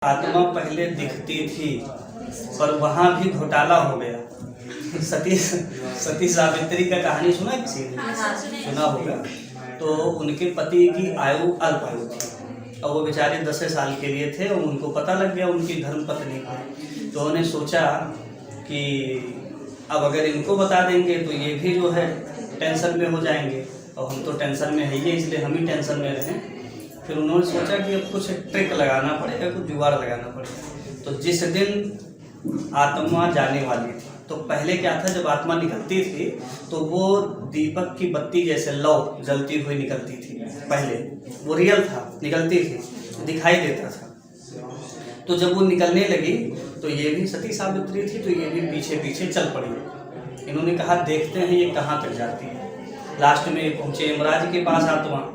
आत्मा पहले दिखती थी पर वहाँ भी घोटाला हो गया। सती सावित्री का कहानी सुना है किसी ने? सुना होगा। तो उनके पति की आयु अल्प आयु थी और वो बेचारे 10 साल के लिए थे और उनको पता लग गया उनकी धर्म पत्नी को। तो उन्होंने सोचा कि अब अगर इनको बता देंगे तो ये भी जो है टेंशन में हो जाएंगे और हम तो टेंशन में है ही, इसलिए हम ही टेंशन में रहें। फिर उन्होंने सोचा कि अब कुछ ट्रिक लगाना पड़ेगा, कुछ जुगाड़ लगाना पड़ेगा। तो जिस दिन आत्मा जाने वाली थी तो पहले क्या था, जब आत्मा निकलती थी तो वो दीपक की बत्ती जैसे लौ जलती हुई निकलती थी। पहले वो रियल था, निकलती थी, दिखाई देता था। तो जब वो निकलने लगी तो ये भी सती सावित्री थी, तो ये भी पीछे पीछे चल पड़ी। इन्होंने कहा देखते हैं ये कहाँ तक जाती है। लास्ट में पहुँचे यमराज के पास आत्मा।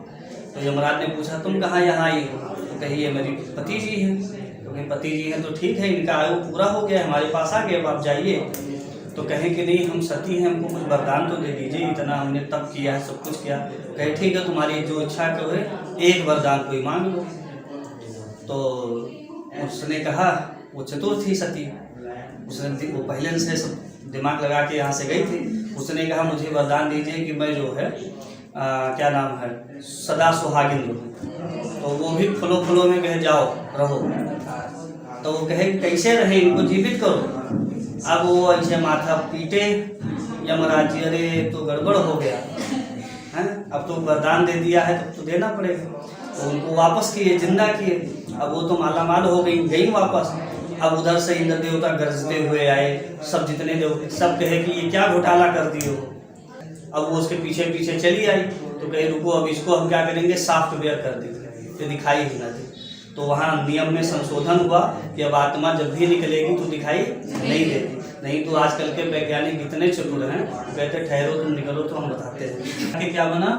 तो यमराज ने पूछा तुम कहाँ यहाँ आई हो? तो कही ये मेरी पति जी हैं। तो कहीं पति जी हैं तो ठीक है, इनका आयु पूरा हो गया, हमारे पास आ गए, अब आप जाइए। तो कहें कि नहीं हम सती हैं, हमको कुछ वरदान तो दे दीजिए, इतना हमने तप किया है, सब कुछ किया। कहे ठीक है, तुम्हारी जो इच्छा करो एक वरदान कोई मांग लो। तो उसने कहा, वो चतुर थी सती, उसने वो पहले से सब दिमाग लगा के यहाँ से गई थी। उसने कहा मुझे वरदान दीजिए कि मैं जो है क्या नाम है, सदा सुहागिन रहूं। तो वो भी फलो फलो में कहे जाओ रहो। तो वो कहे कैसे रहे, इनको जीवित करो। अब वो ऐसे माथा पीटे यमराज जी, अरे तो गड़बड़ हो गया है, अब तो वरदान दे दिया है तो देना पड़ेगा। तो उनको वापस किए, जिंदा किए। अब वो तो माला माल हो गई वापस। अब उधर से इंद्र देवता गरजते हुए आए, सब जितने देवते सब कहे कि ये क्या घोटाला कर दिए हो। अब वो उसके पीछे पीछे चली आई। तो कहे रुको, अब इसको हम क्या करेंगे, सॉफ्टवेयर कर देंगे, तो दिखाई ही ना दे। तो वहाँ नियम में संशोधन हुआ कि अब आत्मा जब भी निकलेगी तो दिखाई नहीं देगी। नहीं तो आजकल के वैज्ञानिक इतने चतुर हैं, कहते ठहरो तुम निकलो तो हम बताते हैं। क्या बना?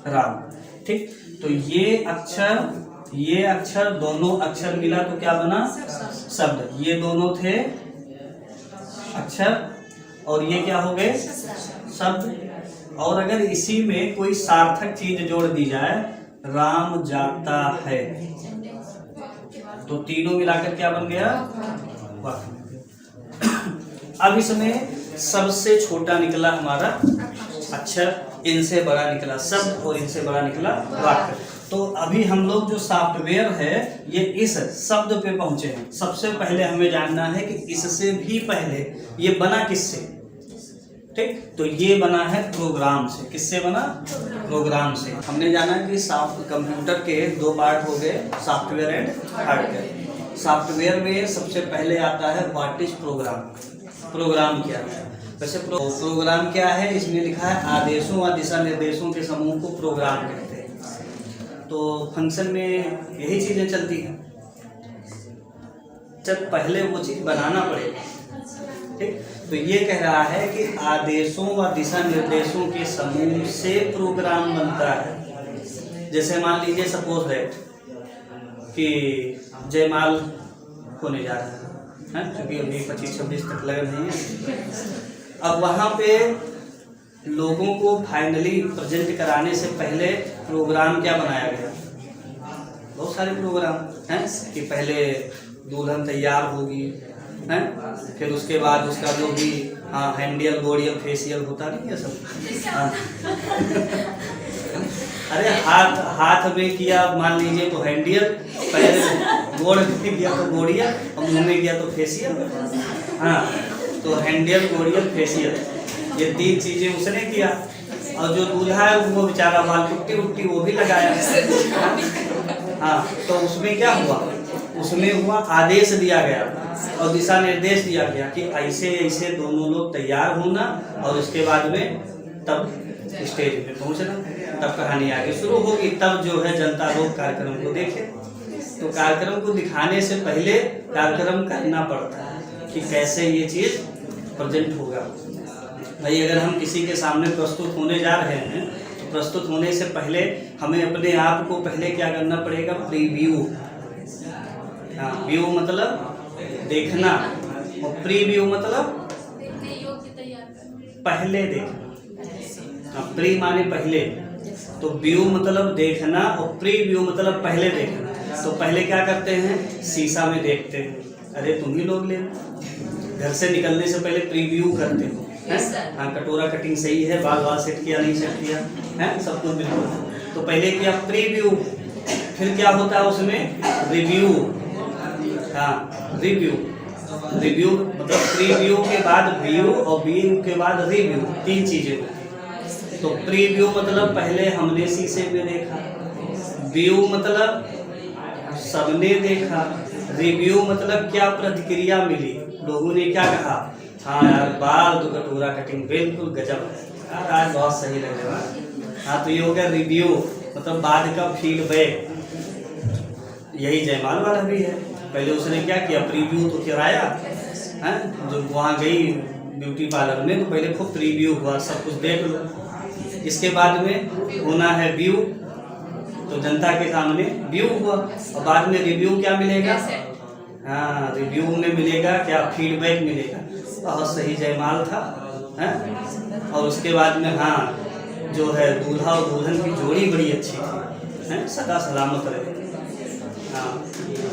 राम। ठीक, तो ये अक्षर दोनों अक्षर मिला तो क्या बना? शब्द। ये दोनों थे अक्षर और ये क्या हो गए? शब्द। और अगर इसी में कोई सार्थक चीज जोड़ दी जाए, राम जाता है, तो तीनों मिलाकर क्या बन गया? वाक्य। अब इसमें सबसे छोटा निकला हमारा अक्षर, इनसे बड़ा निकला शब्द और इनसे बड़ा निकला वाक्य। तो अभी हम लोग जो सॉफ्टवेयर है ये इस शब्द पे पहुंचे हैं। सबसे पहले हमें जानना है कि इससे भी पहले ये बना किससे। ठीक, तो ये बना है प्रोग्राम से। किससे बना? प्रोग्राम से। हमने जाना कि कंप्यूटर के दो पार्ट हो गए, सॉफ्टवेयर एंड हार्डवेयर। सॉफ्टवेयर में सबसे पहले आता है व्हाट इज प्रोग्राम। प्रोग्राम क्या है? वैसे प्रोग्राम क्या है, इसमें लिखा है आदेशों व दिशा निर्देशों के समूह को प्रोग्राम कहते हैं। तो फंक्शन में यही चीजें चलती हैं। जब पहले वो चीज बनाना पड़ेगा। ठीक, तो ये कह रहा है कि आदेशों व दिशा निर्देशों के समूह से प्रोग्राम बनता है। जैसे मान लीजिए सपोज दैट कि जयमाल होने जा रहा है, क्योंकि अभी 25-26 तक लगन नहीं है। अब वहाँ पे लोगों को फाइनली प्रेजेंट कराने से पहले प्रोग्राम क्या बनाया गया? बहुत सारे प्रोग्राम हैं कि पहले दुल्हन तैयार होगी हैं, फिर उसके बाद उसका जो भी हैंडियल बोडियल फेशियल होता नहीं है सब। अरे हाथ में किया मान लीजिए तो हैंडियल, पैर गोड़ में किया तो बोडियल और मुंह में किया तो फेशियल। हाँ, तो हैंडियल बोडियल फेशियल ये 3 चीजें उसने किया। और जो दूल्हा है वो बेचारा बाल पुट्टी उट्टी वो भी लगाया। हाँ, तो उसमें क्या हुआ? उसमें हुआ आदेश दिया गया और दिशा निर्देश दिया गया कि ऐसे ऐसे दोनों लोग तैयार होना और उसके बाद में तब स्टेज पे पहुंचना, तब कहानी आगे शुरू होगी, तब जो है जनता लोग कार्यक्रम को देखे। तो कार्यक्रम को दिखाने से पहले कार्यक्रम करना पड़ता है कि कैसे ये चीज प्रेजेंट होगा। भाई अगर हम किसी के सामने प्रस्तुत होने जा रहे हैं तो प्रस्तुत होने से पहले हमें अपने आप को पहले क्या करना पड़ेगा? प्रीव्यू। हाँ, व्यू मतलब देखना और प्रीव्यू मतलब पहले देखना। प्री माने पहले, तो व्यू मतलब देखना और प्री व्यू मतलब पहले देखना। तो पहले क्या करते हैं, शीशा में देखते हैं, अरे तुम ही लोग ले लो। घर से निकलने से पहले प्रीव्यू करते हो, हाँ कटोरा कटिंग सही है, बाल बाल सेट किया नहीं सेट किया है, सब कुछ बिल्कुल। तो पहले किया प्रीव्यू, फिर क्या होता है उसमें रिव्यू, हाँ रिव्यू, रिव्यू मतलब प्रीव्यू के बाद व्यू और व्यू के बाद रिव्यू, 3 चीजें होती हैं। तो प्रीव्यू मतलब पहले हमने शीशे में देखा, व्यू मतलब सबने देखा, रिव्यू मतलब क्या प्रतिक्रिया मिली, लोगों ने क्या कहा, हाँ यार बाल तो कटोरा कटिंग बिल्कुल गजब है यार, आज बहुत सही लग रहा है। हाँ तो ये हो गया रिव्यू, मतलब बाद का फीडबैक। यही जयमाल वाला भी है, पहले उसने क्या किया, प्रीव्यू तो कराया है, जब वहाँ गई ब्यूटी पार्लर में तो पहले खूब प्रीव्यू हुआ, सब कुछ देख लो। इसके बाद में होना है व्यू, तो जनता के सामने व्यू हुआ, और बाद में रिव्यू क्या मिलेगा, हाँ रिव्यू में मिलेगा क्या, फीडबैक मिलेगा, बहुत सही जयमाल था है। और उसके बाद में हाँ जो है दूल्हा और दुल्हन की जोड़ी बड़ी अच्छी थी है, सदा सलामत रहे। हाँ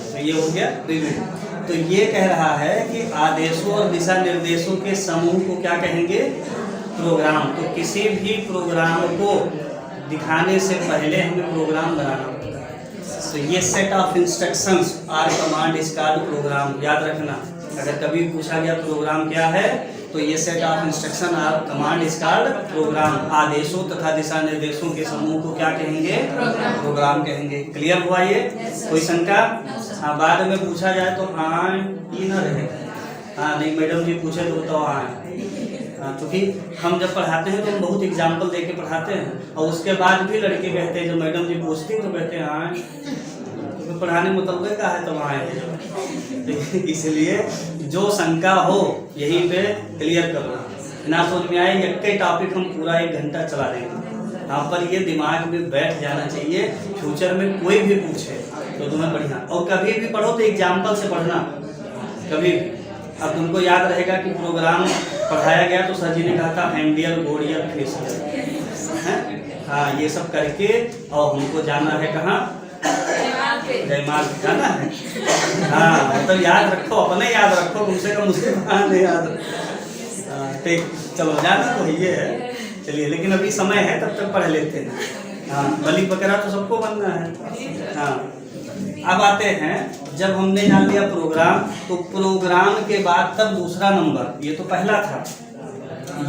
तो ये हो गया रिव्यू। तो ये कह रहा है कि आदेशों और दिशा निर्देशों के समूह को क्या कहेंगे, प्रोग्राम। तो किसी भी प्रोग्राम को दिखाने से पहले हमें प्रोग्राम बनाना होता है। तो ये set of instructions R command is called programme, याद रखना। अगर कभी पूछा गया प्रोग्राम क्या है, तो ये set of instruction R command is called programme. आदेशों तथा दिशा निर्देशों के समूह को क्या कहेंगे, प्रोग्राम कहेंगे। क्लियर हुआ ये, कोई शंका? हाँ बाद में पूछा जाए तो हाँ ही ना रहे, हाँ नहीं मैडम जी पूछे तो हाँ, क्योंकि हम जब पढ़ाते हैं तो हम बहुत एग्जाम्पल दे के पढ़ाते हैं, और उसके बाद भी लड़के कहते हैं, जब मैडम जी पूछती हैं तो कहते हैं हाँ तो पढ़ाने मुतल्लिक़ का है तो वहाँ है। इसलिए जो शंका हो यहीं पे क्लियर करना, ना समझ में आए एक ही टॉपिक हम पूरा 1 घंटा चला देंगे। यहाँ पर ये दिमाग में बैठ जाना चाहिए, फ्यूचर में कोई भी पूछे तो तुम्हें बढ़िया। और कभी भी पढ़ो तो एग्जाम्पल से पढ़ना, कभी भी। अब तुमको याद रहेगा कि प्रोग्राम पढ़ाया गया तो सर जी ने कहा था हैंडियल बोडियल फेसियल है, हाँ ये सब करके और हमको जाना है कहाँ, जयमाल जाना है। हाँ मतलब याद रखो, अपने याद रखो, कम से कम उसके नहीं याद। ठीक चलो जाना तो ये है, चलिए लेकिन अभी समय है तब तक पढ़ लेते हैं। हाँ बलि बकरा तो सबको बनना है। हाँ अब आते हैं, जब हमने जान लिया प्रोग्राम, तो प्रोग्राम के बाद तब दूसरा नंबर, ये तो पहला था,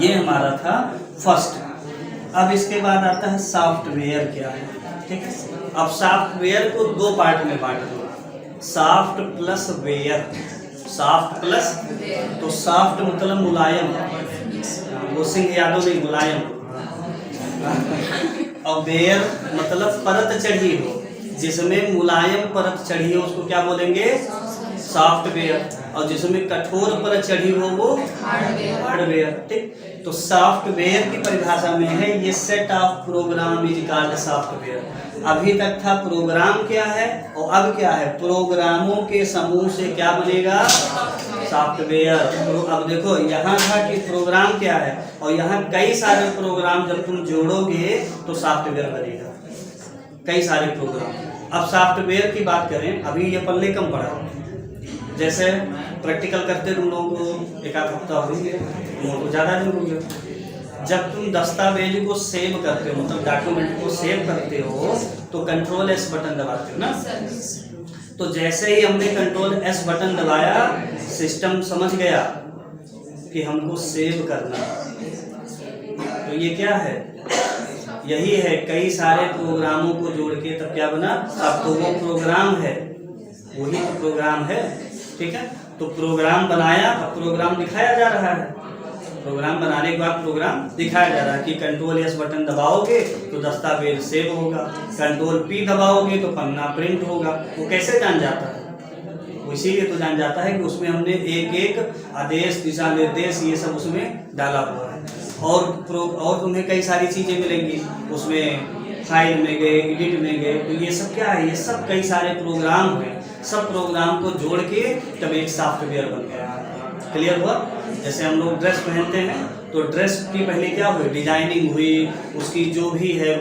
ये हमारा था फर्स्ट। अब इसके बाद आता है सॉफ्टवेयर क्या है, ठीक है। अब सॉफ्टवेयर को 2 पार्ट में बांट दो, soft plus ware. Soft plus, तो सॉफ्ट मतलब मुलायम, वो सिंह यादव नहीं, मुलायम। और वेयर मतलब परत चढ़ी हो, जिसमें मुलायम परत चढ़ी हो उसको क्या बोलेंगे, सॉफ्टवेयर। और जिसमें कठोर परत चढ़ी हो वो हार्डवेयर, ठीक। तो सॉफ्टवेयर की परिभाषा में है ये set of program is called software. अभी तक था प्रोग्राम क्या है, और अब क्या है, प्रोग्रामों के समूह से क्या बनेगा, सॉफ्टवेयर। तो अब देखो यहाँ था कि प्रोग्राम क्या है, और यहाँ कई सारे प्रोग्राम जब तुम जोड़ोगे तो सॉफ्टवेयर बनेगा, कई सारे प्रोग्राम। अब सॉफ्टवेयर की बात करें, अभी ये पल्ले कम पड़ा, जैसे प्रैक्टिकल करते तुम लोगों को 1 आध हफ्ता होंगे, तो ज़्यादा दिन होंगे। जब तुम दस्तावेज को सेव करते हो, मतलब डॉक्यूमेंट को सेव करते हो, तो कंट्रोल S बटन दबाते हो ना। तो जैसे ही हमने कंट्रोल S बटन दबाया, सिस्टम समझ गया कि हमको सेव करना। तो ये क्या है, यही है, कई सारे प्रोग्रामों को जोड़ के तब क्या बना, अब तो वो प्रोग्राम है, वही तो प्रोग्राम है, ठीक है। तो प्रोग्राम बनाया, अब प्रोग्राम दिखाया जा रहा है, प्रोग्राम बनाने के बाद प्रोग्राम दिखाया जा रहा है कि कंट्रोल S बटन दबाओगे तो दस्तावेज सेव होगा, कंट्रोल P दबाओगे तो पन्ना प्रिंट होगा। वो कैसे जान जाता है, वो इसीलिए तो जान जाता है कि उसमें हमने एक एक आदेश, दिशा निर्देश ये सब उसमें डाला हुआ है। और तुम्हें कई सारी चीज़ें मिलेंगी उसमें, फाइल में गए, एडिट में गए, तो ये सब क्या है, ये सब कई सारे प्रोग्राम हैं। सब प्रोग्राम को जोड़ के तब एक सॉफ्टवेयर बन गया। क्लियर हुआ? जैसे हम लोग ड्रेस पहनते हैं तो ड्रेस की पहले क्या हुई, डिजाइनिंग हुई, उसकी जो भी है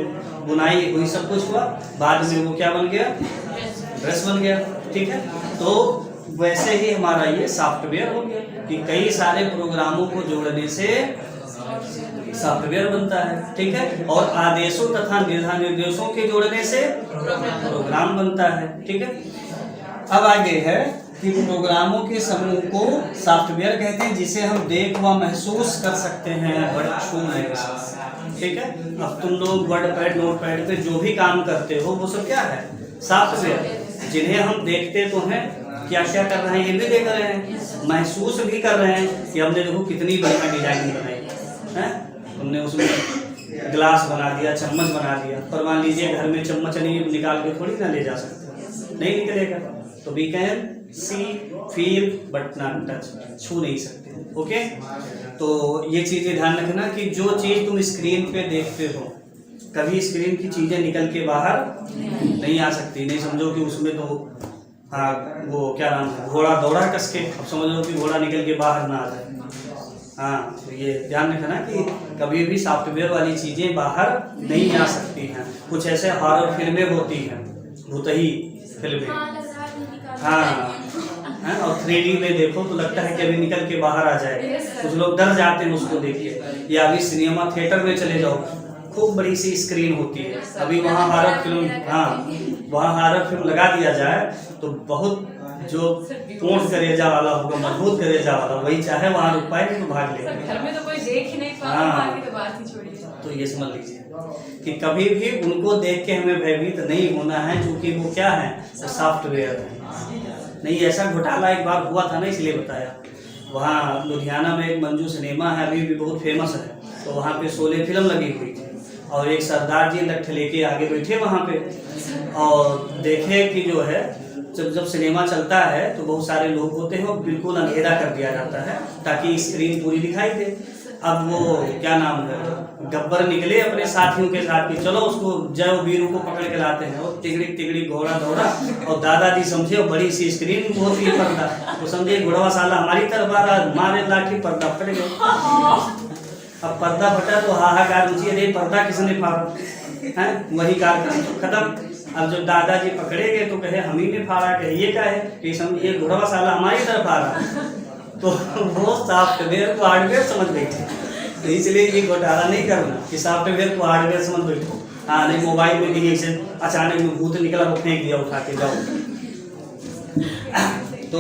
बुनाई हुई, सब कुछ हुआ, बाद में वो क्या बन गया, ड्रेस बन गया, ठीक है। तो वैसे ही हमारा ये सॉफ्टवेयर हो गया कि कई सारे प्रोग्रामों को जोड़ने से सॉफ्टवेयर बनता है, ठीक है। और आदेशों तथा निर्देशों के जोड़ने से प्रोग्राम बनता है, ठीक है। अब आगे है कि प्रोग्रामों के समूह को सॉफ्टवेयर कहते हैं जिसे हम देख व महसूस कर सकते हैं, बट छू नहीं सकते, ठीक है। अब तुम लोग वर्ड पैड नोट पैड पे जो भी काम करते हो वो सब क्या है, सॉफ्टवेयर। जिन्हें हम देखते तो हैं, क्या क्या कर रहे हैं ये भी देख रहे हैं, महसूस भी कर रहे हैं कि हमने देखो कितनी बढ़िया डिजाइन बनाई है, तुमने उसमें गिलास बना दिया, चम्मच बना दिया। पर मान लीजिए घर में चम्मच नहीं निकाल के थोड़ी ना ले जा सकते, नहीं निकलेगा। तो we can see feel but not touch, छू नहीं सकते, ओके। तो ये चीजें ध्यान रखना कि जो चीज तुम स्क्रीन पे देखते हो कभी स्क्रीन की चीजें निकल के बाहर नहीं आ सकती। नहीं समझो कि उसमें तो हाँ वो क्या नाम है, घोड़ा दौड़ा कस के, अब समझ लो कि घोड़ा निकल के बाहर ना आ जाए। हाँ, तो ये ध्यान रखना कि कभी भी सॉफ्टवेयर वाली चीजें बाहर नहीं आ सकती हैं। कुछ ऐसे हॉरर फिल्में होती हैं, भूतही फिल्में, हाँ, और 3D में देखो तो लगता है कि अभी निकल के बाहर आ जाए, कुछ लोग डर जाते हैं उसको देख के। या अभी सिनेमा थिएटर में चले जाओ, खूब बड़ी सी स्क्रीन होती है, अभी वहाँ हॉरर फिल्म, हाँ वहाँ हॉरर फिल्म लगा दिया जाए तो बहुत जो पोंछ करेजा वाला होगा, मजबूत करेजा वाला, वही चाहे वहाँ रुक पाए नहीं तो भाग ले। घर में तो कोई देख ही नहीं पा रहा, बाकी तो बात ही छोड़िए। तो ये समझ लीजिए कि कभी भी उनको देख के हमें भयभीत नहीं होना है, क्योंकि वो क्या है, वो सॉफ्टवेयर है। नहीं, ऐसा घोटाला एक बार हुआ था ना, इसलिए बताया। वहाँ लुधियाना में एक मंजू सिनेमा है, अभी भी बहुत फेमस है, तो वहाँ पे शोले फिल्म लगी हुई थी और एक सरदार जी लट्ठ लेके आगे बैठे वहाँ पे और देखे कि जो है जब सिनेमा चलता है तो बहुत सारे लोग होते हैं, बिल्कुल अंधेरा कर दिया जाता है ताकि स्क्रीन पूरी दिखाई दे। अब वो क्या नाम है, गब्बर निकले अपने साथियों के साथ कि चलो उसको जय वीरू को पकड़ के लाते हैं। और तिगड़ी तिगड़ी घोड़ा दौड़ा और दादाजी समझे, और बड़ी सी स्क्रीन बहुत ही पर्दा, वो समझे घोड़वा साला हमारी तरफ आ रहा, मारे लाठी पर्दा फट गया। अब पर्दा फटा तो हाहाकार मची, अरे पर्दा किसने फाड़ा है, वही कार्यक्रम खत्म। अब जब दादाजी पकड़े गए तो कहे हम ही ने फाड़ा, कहे ये क्या है कि समझ ये घोड़वा साला हमारी तरफ आ रहा। तो वो सॉफ्टवेयर को हार्डवेयर समझ बैठे, तो इसलिए ये घोटाला नहीं करना कि सॉफ्टवेयर को हार्डवेयर समझ बैठो। हाँ नहीं, मोबाइल में भी ऐसे अचानक में भूत निकला वो फेंक दिया उठा के जाओ। तो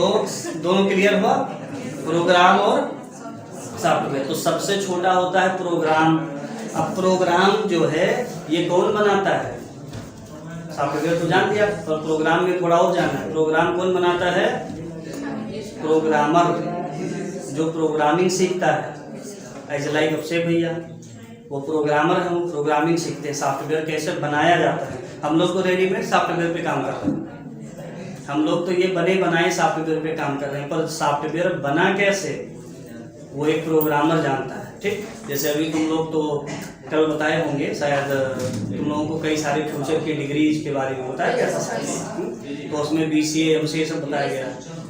दोनों क्लियर हुआ, प्रोग्राम और सॉफ्टवेयर। तो सबसे छोटा होता है प्रोग्राम। अब प्रोग्राम जो है ये कौन बनाता है, सॉफ्टवेयर तो जान दिया, और प्रोग्राम में थोड़ा और जानना है। प्रोग्राम कौन बनाता है, प्रोग्रामर, जो प्रोग्रामिंग सीखता है। ऐसे लाइक अभिषेक भैया वो प्रोग्रामर है, वो प्रोग्रामिंग सीखते हैं, सॉफ्टवेयर कैसे बनाया जाता है। हम लोग तो रेडीमेड सॉफ्टवेयर पे काम कर रहे हैं, हम लोग तो ये बने बनाए सॉफ्टवेयर पे काम कर रहे हैं, पर सॉफ्टवेयर बना कैसे वो एक प्रोग्रामर जानता है, ठीक। जैसे अभी तुम लोग तो कल बताए होंगे शायद, तुम लोगों को कई सारे फ्यूचर की डिग्रीज के बारे में बताया गया था, तो उसमें BCA MCA सब बताया गया।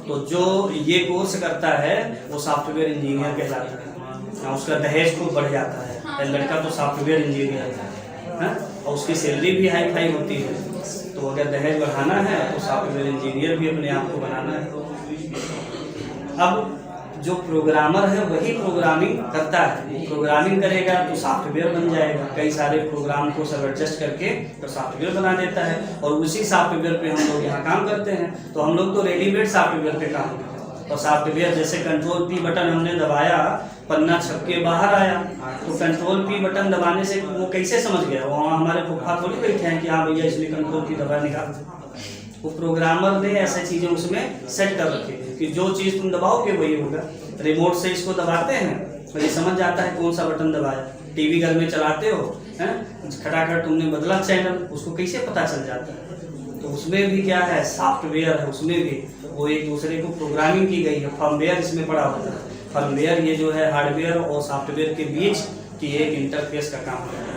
तो जो ये कोर्स करता है वो सॉफ्टवेयर इंजीनियर कहलाता है, उसका दहेज खूब बढ़ जाता है, लड़का तो सॉफ्टवेयर इंजीनियर है, और उसकी सैलरी भी हाई फाई होती है। तो अगर दहेज बढ़ाना है तो सॉफ्टवेयर इंजीनियर भी अपने आप को बनाना है। अब जो प्रोग्रामर है वही प्रोग्रामिंग करता है, प्रोग्रामिंग करेगा तो सॉफ्टवेयर बन जाएगा, कई सारे प्रोग्राम को सब एडजस्ट करके तो सॉफ्टवेयर बना देता है, और उसी सॉफ्टवेयर पे हम लोग यहाँ काम करते हैं। तो हम लोग तो रेडीमेड सॉफ्टवेयर पे काम करते हैं, और सॉफ्टवेयर जैसे कंट्रोल P बटन हमने दबाया, पन्ना छप के बाहर आया, तो कंट्रोल P बटन दबाने से वो कैसे समझ गया, वहाँ हमारे फुफा थोड़ी बैठे हैं कि हाँ भैया इसलिए कंट्रोल P दबा निकाल। वो प्रोग्रामर ने ऐसे चीज़ें उसमें सेट कर रखी कि जो चीज़ तुम दबाओगे वही होगा। रिमोट से इसको दबाते हैं तो ये समझ जाता है कौन सा बटन दबाया। टीवी घर में चलाते हो हैं, खटाखट तुमने बदला चैनल, उसको कैसे पता चल जाता है। तो उसमें भी क्या है, सॉफ्टवेयर है, उसमें भी वो एक दूसरे को प्रोग्रामिंग की गई है। फर्मवेयर इसमें पड़ा होता है, फर्मवेयर ये जो है हार्डवेयर और सॉफ्टवेयर के बीच की एक इंटरफेस का काम करता है,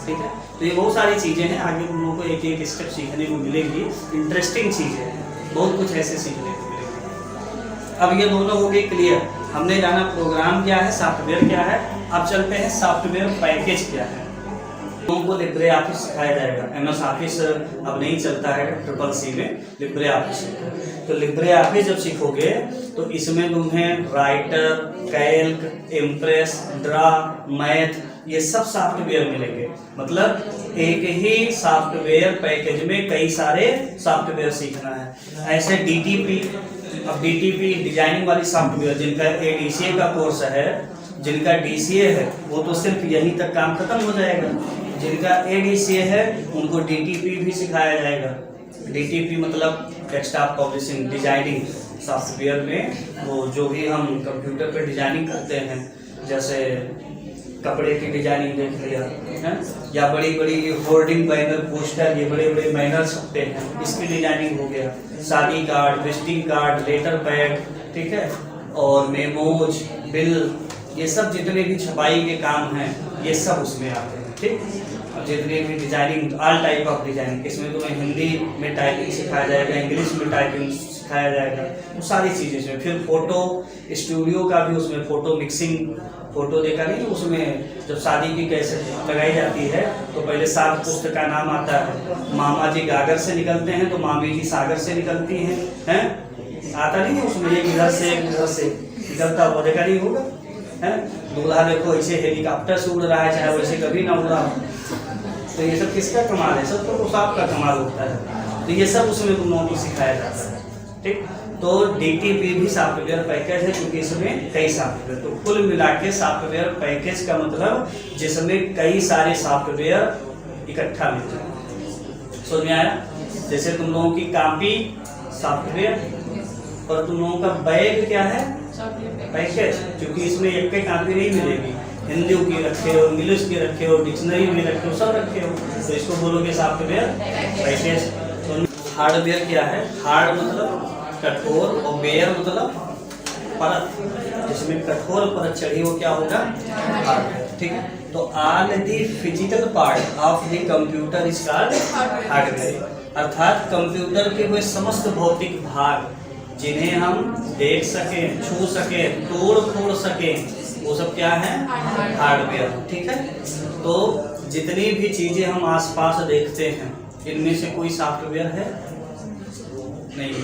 ठीक है। तो ये बहुत सारी चीज़ें हैं, आगे तुम लोगों को एक एक स्टेप सीखने को मिलेगी, इंटरेस्टिंग चीज़ें हैं, बहुत कुछ ऐसे सीखने को मिलेगी। अब ये दोनों हो गए क्लियर, हमने जाना प्रोग्राम क्या है, सॉफ्टवेयर क्या है। अब चलते हैं सॉफ्टवेयर पैकेज क्या है। को लिब्रे ऑफिस सिखाया जाएगा। MS ऑफिस अब नहीं चलता है CCC में, लिब्रे ऑफिस। तो लिब्रे ऑफिस जब सीखोगे तो इसमें तुम्हें writer, Calc, impress, draw, math ये सब सॉफ्टवेयर मिलेंगे। मतलब एक ही सॉफ्टवेयर पैकेज में कई सारे सॉफ्टवेयर सीखना है। ऐसे DTP, अब DTP डिजाइनिंग वाली सॉफ्टवेयर, जिनका ADCA का कोर्स है, जिनका DCA है वो तो सिर्फ यहीं तक काम खत्म हो जाएगा। जिनका ADCA है उनको DTP भी सिखाया जाएगा। DTP मतलब डेस्कटॉप पब्लिशिंग डिजाइनिंग सॉफ्टवेयर में वो जो भी हम कंप्यूटर पे डिजाइनिंग करते हैं, जैसे कपड़े की डिजाइनिंग देख लिया है, या बड़ी बड़ी होर्डिंग बैनर, पोस्टर, ये बड़े बड़े बैनर छपते हैं, इसकी डिजाइनिंग हो गया। शादी card, visiting card, letter pad, ठीक है, और मेमोज, बिल, ये सब जितने भी छपाई के काम हैं ये सब उसमें आते हैं। ठीक, और जितने भी designing, all type of designing, इसमें तुम्हें हिंदी में टाइपिंग सिखाया जाएगा, इंग्लिश में टाइपिंग सिखाया जाएगा, वो सारी चीज़ें इसमें। फिर फोटो स्टूडियो का भी उसमें, फोटो मिक्सिंग, फोटो देखा नहीं, उसमें जब शादी की कैसेट लगाई जाती है तो पहले 7 पुस्त का नाम आता है। मामा जी गागर से निकलते हैं तो मामी जी सागर से निकलती हैं, आता नहीं है उसमें, एक इधर से एक उधर से निकलता हुआ देखा नहीं होगा है। दूल्हा देखो ऐसे हेलीकॉप्टर से उड़ रहा है, चाहे वैसे कभी ना उड़ा हो। तो ये सब किसका कमाल है? सब तो साहब का कमाल होता है। तो ये सब उसमें तुम लोगों को सिखाया जाता है। ठीक, तो DTP भी सॉफ्टवेयर पैकेज है, क्योंकि इसमें कई सॉफ्टवेयर, तो कुल मिला के सॉफ्टवेयर पैकेज का मतलब जिसमें कई सारे सॉफ्टवेयर इकट्ठा मिल जाए। समझ में आया? जैसे तुम लोगों की कॉपी सॉफ्टवेयर, और तुम लोगों का बैग क्या है? पैकेज, क्योंकि इसमें एक कई कॉपी नहीं मिलेगी। हिंदी की रखे हो, इंग्लिश की रखे हो, डिक्शनरी में रखे हो, सब रखे हो, तो इसको बोलोगे सॉफ्टवेयर पैकेज। तो हार्डवेयर क्या है? हार्ड मतलब कठोर, और वेयर मतलब परत, जिसमें कठोर परत चढ़ी हो क्या होगा? हार्डवेयर। ठीक है, तो all the physical part of the computer is called hardware. अर्थात कंप्यूटर के वे समस्त भौतिक भाग जिन्हें हम देख सकें, छू सकें, तोड़ फोड़ सकें, वो सब क्या है? हार्डवेयर। ठीक है, तो जितनी भी चीजें हम आसपास देखते हैं इनमें से कोई सॉफ्टवेयर है नहीं,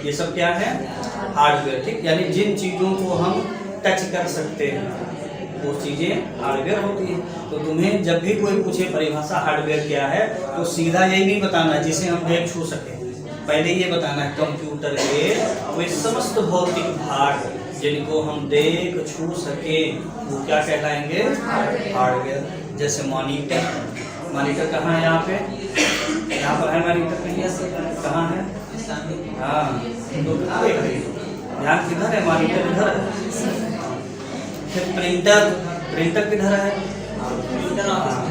ये सब क्या है? हार्डवेयर। ठीक, यानी जिन चीजों को हम टच कर सकते हैं वो चीजें हार्डवेयर होती है। तो तुम्हें जब भी कोई पूछे परिभाषा हार्डवेयर क्या है, तो सीधा यही नहीं बताना जिसे हम देख छू सके, पहले ये बताना है कंप्यूटर के वे समस्त भौतिक भाग जिनको हम देख छू सके वो क्या कहलाएंगे? हार्डवेयर। जैसे मॉनिटर, मॉनिटर कहाँ है? यहाँ पे, यहाँ पर है मॉनिटर, कहाँ है? हाँ, तो ध्यान किधर है? मॉनिटर इधर है। फिर प्रिंटर, प्रिंटर किधर है?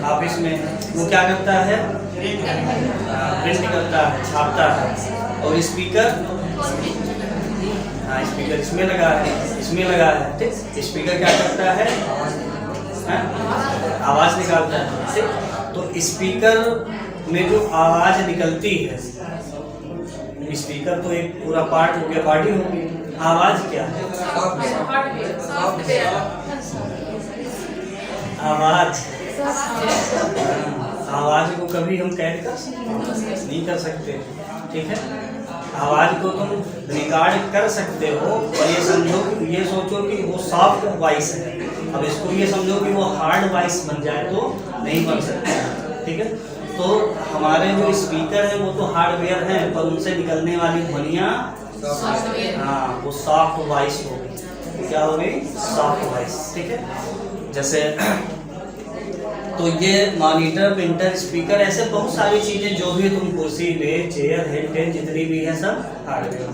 ऑफिस में। वो क्या करता है? प्रिंट करता है, छापता है। और स्पीकर, हाँ स्पीकर इसमें लगा है, इसमें लगा है। ठीक, स्पीकर क्या करता है? आवाज निकालता है। ठीक, तो स्पीकर में जो आवाज निकलती है, स्पीकर तो एक पूरा पार्ट हो गया, बॉडी होगी। आवाज क्या है? आवाज, आवाज को कभी हम कैद नहीं कर सकते। ठीक है, आवाज को तुम रिकॉर्ड कर सकते हो, और ये समझो, ये सोचो कि वो सॉफ्ट वॉइस है। अब इसको ये समझो कि वो हार्ड वॉइस बन जाए तो नहीं बन सकता। ठीक है, तो हमारे जो स्पीकर है वो तो हार्डवेयर हैं, पर उनसे निकलने वाली ध्वनियाँ हाँ वो सॉफ्ट वॉइस होगी। क्या होगी? Soft voice. ठीक है, जैसे तो ये मॉनिटर, प्रिंटर, स्पीकर, ऐसे बहुत सारी चीजें जो भी तुम कुर्सी, मेज, चेयर, हेड, जितनी भी है सब हार्डवेयर।